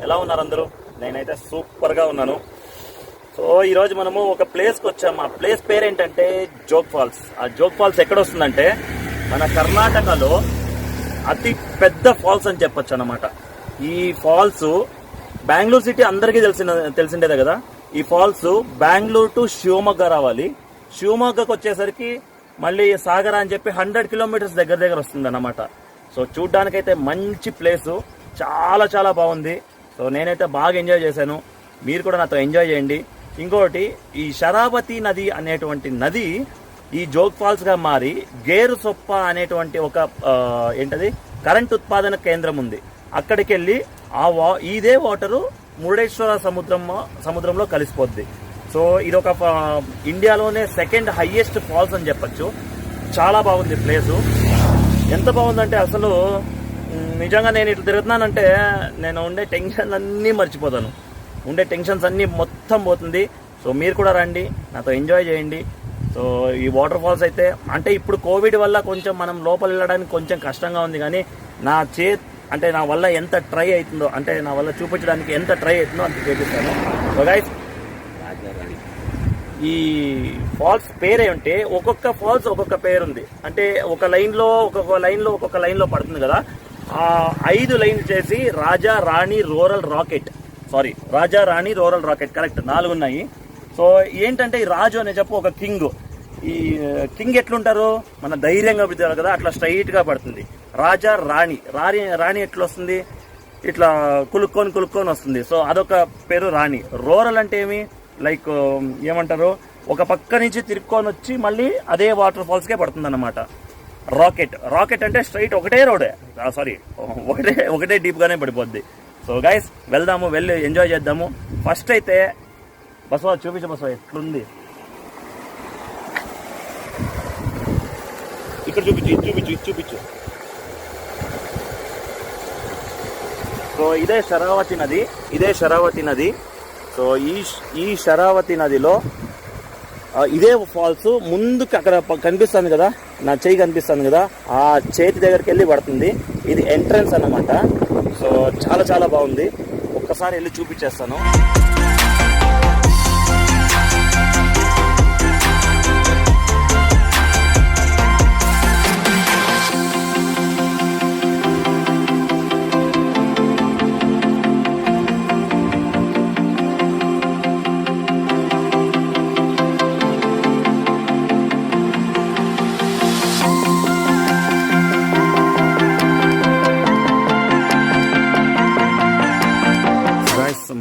ఎలా ఉన్నారు అందరూ? నేనైతే సూపర్గా ఉన్నాను. సో ఈరోజు మనము ఒక ప్లేస్కి వచ్చాము. ఆ ప్లేస్ పేరేంటంటే జోగ్ ఫాల్స్. ఆ జోగ్ ఫాల్స్ ఎక్కడ వస్తుందంటే మన కర్ణాటకలో అతి పెద్ద ఫాల్స్ అని చెప్పొచ్చు అన్నమాట. ఈ ఫాల్స్ బెంగళూరు సిటీ అందరికీ తెలిసిండేదే కదా. ఈ ఫాల్స్ బెంగళూరు టు శివమొగ్గ రావాలి. శివమొగ్గకు వచ్చేసరికి మళ్ళీ సాగర అని చెప్పి 100 కిలోమీటర్స్ దగ్గర వస్తుంది అన్నమాట. సో చూడ్డానికైతే మంచి ప్లేసు, చాలా చాలా బాగుంది. సో నేనైతే బాగా ఎంజాయ్ చేశాను. మీరు కూడా నాతో ఎంజాయ్ చేయండి. ఇంకోటి, ఈ శరావతి నది అనేటువంటి నది ఈ జోగ్ ఫాల్స్గా మారి గేరు సొప్ప అనేటువంటి ఒక ఏంటది కరెంట్ ఉత్పాదన కేంద్రం ఉంది. అక్కడికి వెళ్ళి ఇదే వాటరు మురుడేశ్వర సముద్రంలో కలిసిపోద్ది. సో ఇది ఒక ఇండియాలోనే సెకండ్ హైయెస్ట్ ఫాల్స్ అని చెప్పచ్చు. చాలా బాగుంది ప్లేసు. ఎంత బాగుందంటే అసలు నిజంగా నేను ఇట్లా తిరుగుతున్నానంటే నేను ఉండే టెన్షన్ అన్నీ మర్చిపోతాను. ఉండే టెన్షన్స్ అన్నీ మొత్తం పోతుంది. సో మీరు కూడా రండి, నాతో ఎంజాయ్ చేయండి. సో ఈ వాటర్ ఫాల్స్ అయితే అంటే ఇప్పుడు కోవిడ్ వల్ల కొంచెం మనం లోపల వెళ్ళడానికి కొంచెం కష్టంగా ఉంది, కానీ నా వల్ల ఎంత ట్రై అవుతుందో, అంటే నా వల్ల చూపించడానికి ఎంత ట్రై అవుతుందో అంత చూపిస్తాను. సో గైస్, ఈ ఫాల్స్ పేరే ఉంటే ఒక్కొక్క ఫాల్స్ ఒక్కొక్క పేరుంది. అంటే ఒక్కొక్క లైన్లో పడుతుంది కదా. ఆ 5 లైన్లు చేసి రాజా రాణి రూరల్ రాకెట్ కరెక్ట్ 4 ఉన్నాయి. సో ఏంటంటే ఈ రాజు అనే చెప్పు ఒక కింగ్. ఈ కింగ్ ఎట్లుంటారు, మన ధైర్యంగా పెడతారు కదా, అట్లా స్ట్రైట్ గా పడుతుంది. రాజా రాణి ఎట్లా వస్తుంది, ఇట్లా కులుక్కొని వస్తుంది. సో అదొక పేరు రాణి. రూరల్ అంటే ఏమి, లైక్ ఏమంటారు, ఒక పక్క నుంచి తిరుక్కొని వచ్చి మళ్ళీ అదే వాటర్ ఫాల్స్కే పడుతుంది అన్నమాట. రాకెట్ అంటే స్ట్రైట్ ఒకటే డీప్గానే పడిపోద్ది. సో గైస్, వెళ్ళి ఎంజాయ్ చేద్దాము. ఫస్ట్ అయితే బస్వా చూపించు ఎట్లుంది ఇక్కడ చూపించు. సో ఇదే శరావతి నది. సో ఈ శరావతి నదిలో ఇదే ఫాల్స్ ముందుకు అక్కడ కనిపిస్తుంది కదా, నా చెయ్యి కనిపిస్తుంది కదా, ఆ చేతి దగ్గరికి వెళ్ళి పడుతుంది. ఇది ఎంట్రన్స్ అన్నమాట. సో చాలా చాలా బాగుంది. ఒక్కసారి వెళ్ళి చూపించేస్తాను.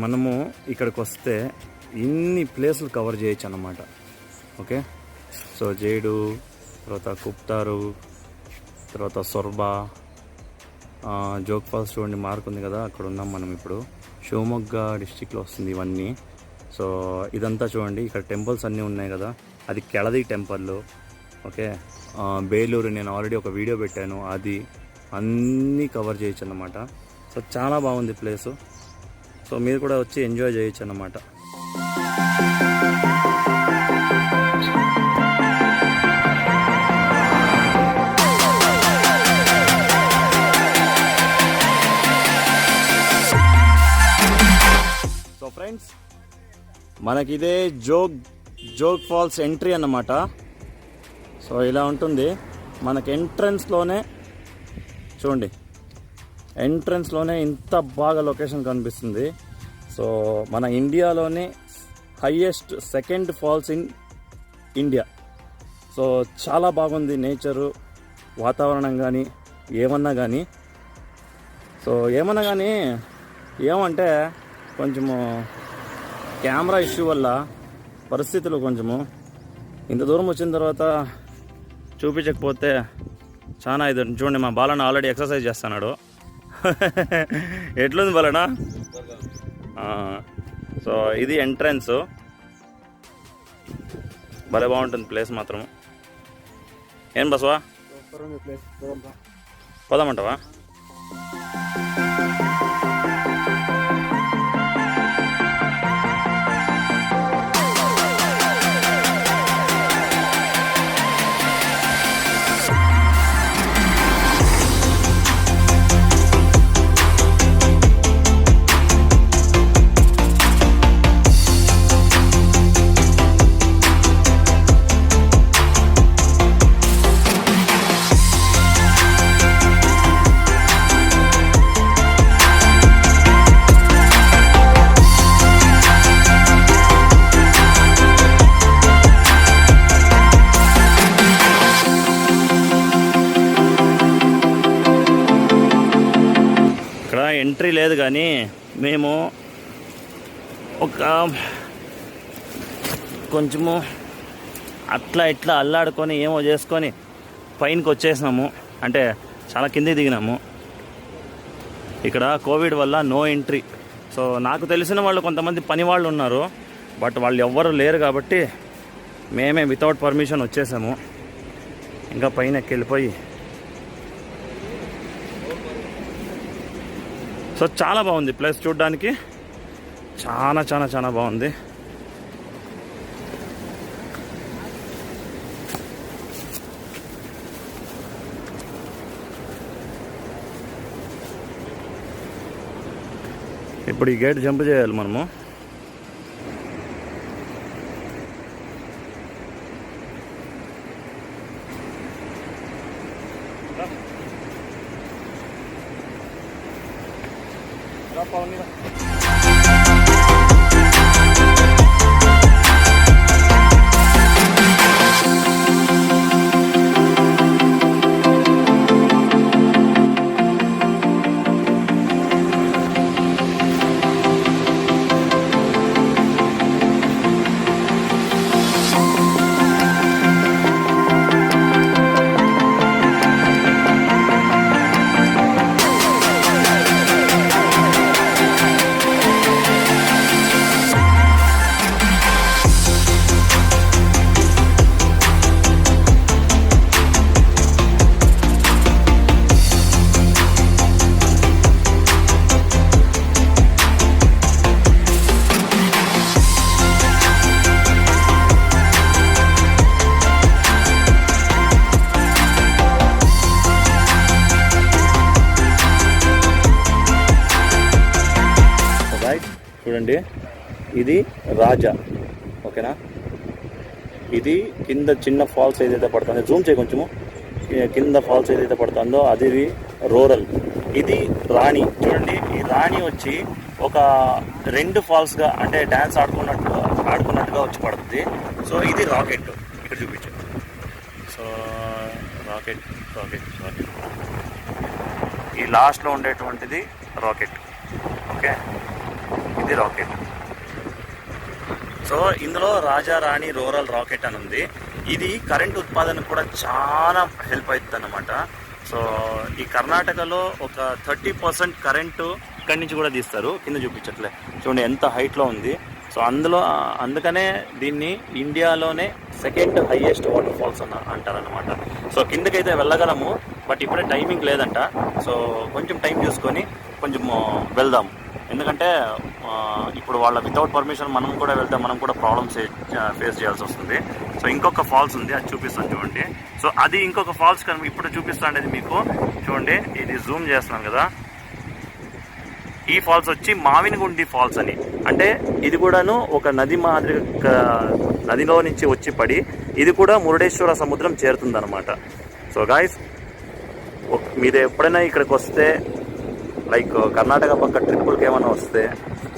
మనము ఇక్కడికి వస్తే ఇన్ని ప్లేసులు కవర్ చేయొచ్చు అన్నమాట. ఓకే, సో జేడు, తర్వాత కుప్తారు, తర్వాత సొర్బా, జోగ్ ఫాల్స్ చూడండి, మార్క్ ఉంది కదా, అక్కడ ఉన్నాం మనం ఇప్పుడు. శివమొగ్గ డిస్టిక్లో వస్తుంది ఇవన్నీ. సో ఇదంతా చూడండి, ఇక్కడ టెంపుల్స్ అన్నీ ఉన్నాయి కదా, అది కెళది టెంపుల్. ఓకే, బేలూరు నేను ఆల్రెడీ ఒక వీడియో పెట్టాను, అది అన్నీ కవర్ చేయొచ్చు అన్నమాట. సో చాలా బాగుంది ప్లేసు. సో మీరు కూడా వచ్చి ఎంజాయ్ చేయొచ్చు అన్నమాట. సో ఫ్రెండ్స్, మనకిదే జోగ్ ఫాల్స్ ఎంట్రీ అన్నమాట. సో ఇలా ఉంటుంది మనకి ఎంట్రన్స్లోనే. చూడండి, ఎంట్రన్స్లోనే ఇంత బాగా లొకేషన్ కనిపిస్తుంది. సో మన ఇండియాలోనే highest second falls in India. So చాలా బాగుంది నేచరు, వాతావరణం కానీ ఏమన్నా కానీ. సో ఏమంటే కొంచెము కెమెరా ఇష్యూ వల్ల పరిస్థితులు కొంచెము ఇంత దూరం వచ్చిన తర్వాత చూపించకపోతే చాలా ఇది. చూడండి, మా బాలన్న ఆల్రెడీ ఎక్సర్సైజ్ చేస్తున్నాడు. ఎట్లుంది బాలన్న? సో ఇది ఎంట్రన్స్. భలే బాగుంటుంది ప్లేస్ మాత్రం. ఏం బస్వా, పోదామంటావా? లేదు కానీ మేము ఒక కొంచెము అట్లా ఇట్లా అల్లాడుకొని ఏమో చేసుకొని పైనకి వచ్చేసినాము. అంటే చాలా కిందికి దిగినాము. ఇక్కడ కోవిడ్ వల్ల నో ఎంట్రీ. సో నాకు తెలిసిన వాళ్ళు కొంతమంది పని వాళ్ళు ఉన్నారు, బట్ వాళ్ళు ఎవ్వరు లేరు కాబట్టి మేమే వితౌట్ పర్మిషన్ వచ్చేసాము. ఇంకా పైన వెళ్ళిపోయి సో చాలా బాగుంది ప్లేస్ చూడడానికి. చాలా చాలా చాలా బాగుంది. ఇప్పుడు ఈ గేట్ జంప్ చేయాలి మనము. చూడండి, ఇది రాజా, ఓకేనా. ఇది కింద చిన్న ఫాల్స్ ఏదైతే పడుతుందో, జూమ్ చేయ కొంచెము, కింద ఫాల్స్ ఏదైతే పడుతుందో అది రూరల్. ఇది రాణి. చూడండి, ఈ రాణి వచ్చి ఒక 2 ఫాల్స్గా అంటే డ్యాన్స్ ఆడుకున్నట్టుగా వచ్చి పడుతుంది. సో ఇది రాకెట్, ఇక్కడ చూపించండి. సో రాకెట్ రాకెట్ రాకెట్ ఈ లాస్ట్లో ఉండేటువంటిది రాకెట్, ఓకే. ఇది రాకెట్. సో ఇందులో రాజా రాణి రూరల్ రాకెట్ అని ఉంది. ఇది కరెంట్ ఉత్పాదనకు కూడా చాలా హెల్ప్ అవుతుంది అన్నమాట. సో ఈ కర్ణాటకలో ఒక 30% కరెంటు ఇక్కడి నుంచి కూడా తీస్తారు. కింద చూపించట్లే, చూడండి ఎంత హైట్లో ఉంది. సో అందుకనే దీన్ని ఇండియాలోనే 2nd హైయెస్ట్ వాటర్ ఫాల్స్ అంటారనమాట. సో కిందకైతే వెళ్ళగలము, బట్ ఇప్పుడే టైమింగ్ లేదంట. సో కొంచెం టైం చూసుకొని కొంచెం వెళ్దాం. ఎందుకంటే ఇప్పుడు వాళ్ళ వితౌట్ పర్మిషన్ మనం కూడా వెళ్తే మనం కూడా ప్రాబ్లమ్స్ ఫేస్ చేయాల్సి వస్తుంది. సో ఇంకొక ఫాల్స్ ఉంది, అది చూపిస్తాను చూడండి. సో అది ఇంకొక ఫాల్స్ కనుక ఇప్పుడు చూపిస్తాను అనేది మీకు. చూడండి, ఇది జూమ్ చేస్తున్నాను కదా. ఈ ఫాల్స్ వచ్చి మావినగుండి ఫాల్స్ అని. అంటే ఇది కూడాను ఒక నది మాదిరి, నదిలో నుంచి వచ్చి పడి ఇది కూడా మురుడేశ్వర సముద్రం చేరుతుందన్నమాట. సో గాయస్, మీరు ఎప్పుడైనా ఇక్కడికి వస్తే, లైక్ కర్ణాటక పక్క ట్రిప్పులకి ఏమైనా వస్తే,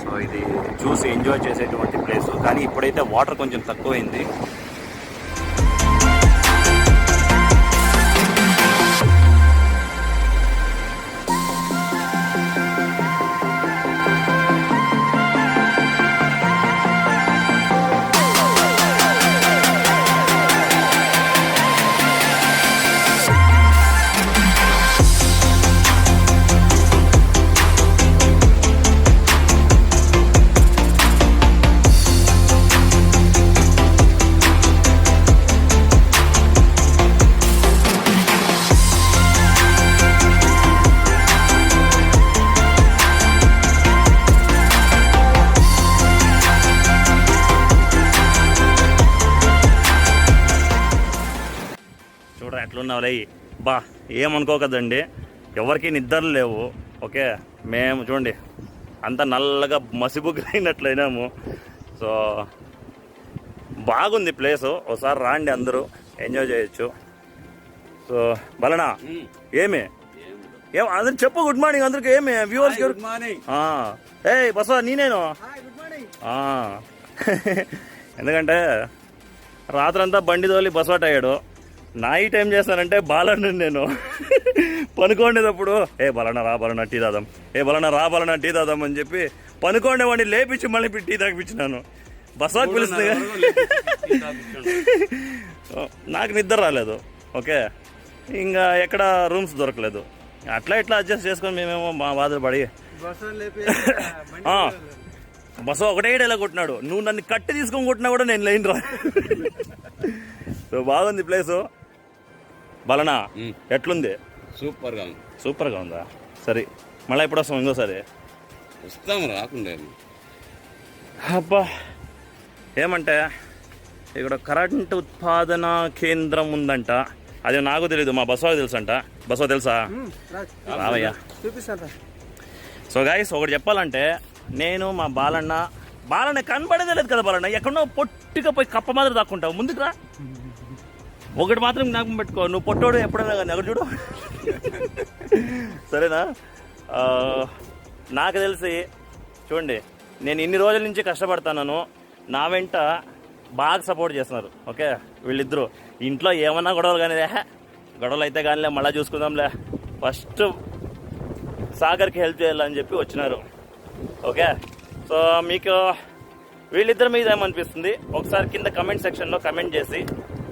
సో ఇది చూసి ఎంజాయ్ చేసేటువంటి ప్లేస్. కానీ ఇప్పుడైతే వాటర్ కొంచెం తక్కువైంది. ఎట్లున్నావులే బా, ఏమనుకోకదండి, ఎవరికి నిద్రలు లేవు, ఓకే. మేము చూడండి అంత నల్లగా మసిబుగ్గినట్లయినాము. సో బాగుంది ప్లేసు, ఒకసారి రాండి, అందరూ ఎంజాయ్ చేయొచ్చు. సో బలనా ఏమి అందరు చెప్పు గుడ్ మార్నింగ్ అందరికి. ఏమి వ్యూవర్స్ ఏ బసవా నేనేను. ఎందుకంటే రాత్రంతా బండి తోలి బసవాట్ అయ్యాడు. నైట్ ఏం చేస్తానంటే బాలన్న నేను పనుకోండేటప్పుడు బాలన్న రా బాలన్న టీ తాదాం, బాలన్న రా బాలన్న టీ తాదాం అని చెప్పి పనుకోండేవాడిని లేపించి మళ్ళీ టీ తాగిపించినాను. బస్వాకి పిలుస్తుంది. నాకు నిద్ర రాలేదు. ఓకే, ఇంకా ఎక్కడ రూమ్స్ దొరకలేదు. అట్లా ఇట్లా అడ్జస్ట్ చేసుకొని మేమేమో మా బాధలు పడి బస్సు ఒకటే డేలా కొట్టినాడు. నువ్వు నన్ను కట్టి తీసుకొని కొట్టినా కూడా నేను లైన్ రా. సో బాగుంది ప్లేసు. బలనా ఎట్లుంది? సూపర్గా ఉంది. సూపర్గా ఉందా? సరే, మళ్ళీ ఎప్పుడు వస్తాం? ఇంకోసారి వస్తాము, రాకుండా. అబ్బా, ఏమంటే ఇక్కడ కరెంట్ ఉత్పాదన కేంద్రం ఉందంట. అది నాకు తెలీదు, మా బస్సు తెలుసు అంట. బస్సు తెలుసా? రావయ్యా. సో గైస్, ఒకటి చెప్పాలంటే నేను మా బాలన్న కనబడేదే లేదు కదా. బాలన్న ఎక్కడో పొట్టిగా పోయి కప్ప మాదిరి దాక్కుంటావు. ముందుకు రా. ఒకటి మాత్రం జ్ఞాపకం పెట్టుకో, నువ్వు పొట్టోడు ఎప్పుడైనా కానీ అక్కడ చూడు. సరేనా? నాకు తెలిసి చూడండి, నేను ఇన్ని రోజుల నుంచి కష్టపడతాను. నా వెంట బాగా సపోర్ట్ చేస్తున్నారు. ఓకే, వీళ్ళిద్దరూ ఇంట్లో ఏమన్నా గొడవలు కానీ, గొడవలు అయితే కానీలే, మళ్ళీ చూసుకుందాంలే, ఫస్ట్ సాగర్కి హెల్ప్ చేయాలని చెప్పి వచ్చినారు. ఓకే, సో మీకు వీళ్ళిద్దరి మీద ఏమనిపిస్తుంది ఒకసారి కింద కమెంట్ సెక్షన్లో కమెంట్ చేసి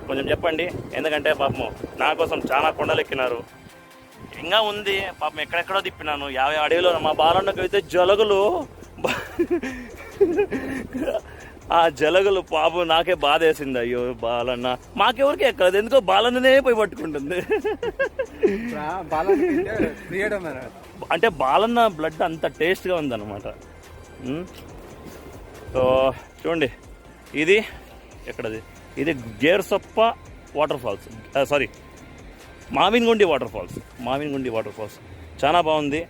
కొంచెం చెప్పండి. ఎందుకంటే పాపం నా కోసం చాలా కొండలెక్కినారు. ఇంకా ఉంది పాపం, ఎక్కడెక్కడో తిప్పినాను. 50 అడవిలో. మా బాలన్నకు అయితే జలగులు, ఆ జలగులు పాపం నాకే బాధ వేసింది. అయ్యో బాలన్న, మాకెవరికి ఎక్కదు, ఎందుకో బాలన్ననే పోయి పట్టుకుంటుంది. అంటే బాలన్న బ్లడ్ అంత టేస్ట్గా ఉందన్నమాట. సో చూడండి, ఇది ఎక్కడది? ఇది Gersoppa water falls, sorry Mavinagundi water falls. చాలా బాగుంది.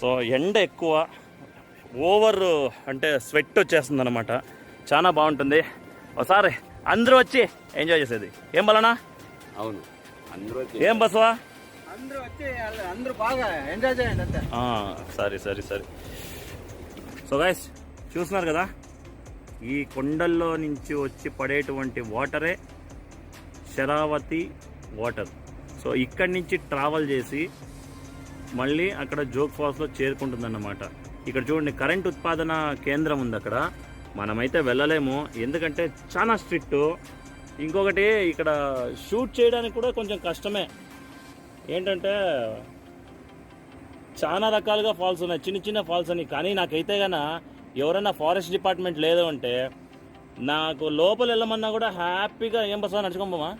సో ఎండ ఎక్కువ, ఓవర్ అంటే స్వెట్ వచ్చేస్తుంది అనమాట. చాలా బాగుంటుంది. ఒకసారి అందరూ వచ్చి ఎంజాయ్ చేసేది. ఏం బలనా? అవును, అందరూ ఏం బస్వా? అందరూ బాగా ఎంజాయ్ చేయండి అంతే. సరే. సో గైస్, చూస్తున్నారు కదా, ఈ కొండల్లో నుంచి వచ్చి పడేటువంటి వాటరే శరావతి వాటర్. సో ఇక్కడి నుంచి ట్రావెల్ చేసి మళ్ళీ అక్కడ జోగ్ ఫాల్స్లో చేరుకుంటుందన్నమాట. ఇక్కడ చూడండి, కరెంట్ ఉత్పాదన కేంద్రం ఉంది అక్కడ. మనమైతే వెళ్ళలేము, ఎందుకంటే చాలా స్ట్రిక్ట్. ఇంకొకటి, ఇక్కడ షూట్ చేయడానికి కూడా కొంచెం కష్టమే. ఏంటంటే చాలా రకాలుగా ఫాల్స్ ఉన్నాయి, చిన్న చిన్న ఫాల్స్ అని. కానీ నాకైతే గన ఎవరైనా ఫారెస్ట్ డిపార్ట్మెంట్ లేదు అంటే నాకు లోపల వెళ్ళమన్నా కూడా హ్యాపీగా ఏం బస్సా నడుచుకోమా,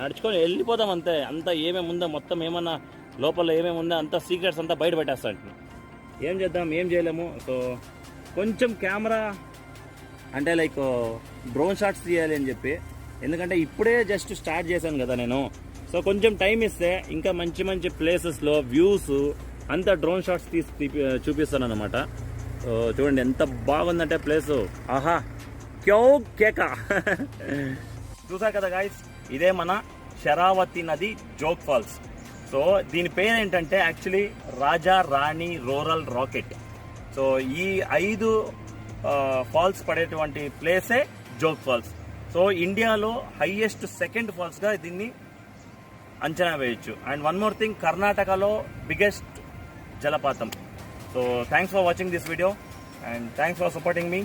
నడుచుకొని వెళ్ళిపోతాం అంతే. అంతా ఏమేమి ఉందో మొత్తం, ఏమన్నా లోపల ఏమేమి ఉందో అంత సీక్రెట్స్ అంతా బయట పెట్టేస్తాను. ఏం చేద్దాం, ఏం చేయలేము. సో కొంచెం కెమెరా అంటే లైక్ డ్రోన్ షాట్స్ తీయాలి అని చెప్పి, ఎందుకంటే ఇప్పుడే జస్ట్ స్టార్ట్ చేశాను కదా నేను. సో కొంచెం టైం ఇస్తే ఇంకా మంచి మంచి ప్లేసెస్లో వ్యూస్ అంతా డ్రోన్ షాట్స్ తీసి చూపిస్తాను అనమాట. చూడండి ఎంత బాగుందంటే ప్లేసు. ఆహా, క్యో కేకా. చూసారు కదా గాయస్, ఇదే మన శరావతి నది జోగ్ ఫాల్స్. సో దీని పేరు ఏంటంటే యాక్చువల్లీ రాజా రాణి రూరల్ రాకెట్. సో ఈ 5 ఫాల్స్ పడేటువంటి ప్లేసే జోగ్ ఫాల్స్. సో ఇండియాలో హైయెస్ట్ సెకండ్ ఫాల్స్గా దీన్ని అంచనా వేయచ్చు. అండ్ వన్ మోర్ థింగ్, కర్ణాటకలో బిగ్గెస్ట్ జలపాతం. So thanks for watching this video and thanks for supporting me.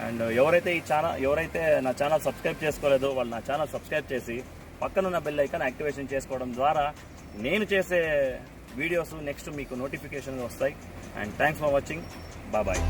And ఎవరైతే నా ఛానల్ సబ్స్క్రైబ్ చేసుకోలేదో వాళ్ళు నా ఛానల్ సబ్స్క్రైబ్ చేసి పక్కనున్న బెల్ ఐకాన్ యాక్టివేషన్ చేసుకోవడం ద్వారా నేను చేసే వీడియోస్ నెక్స్ట్ మీకు నోటిఫికేషన్ వస్తాయి. And thanks for watching. Bye.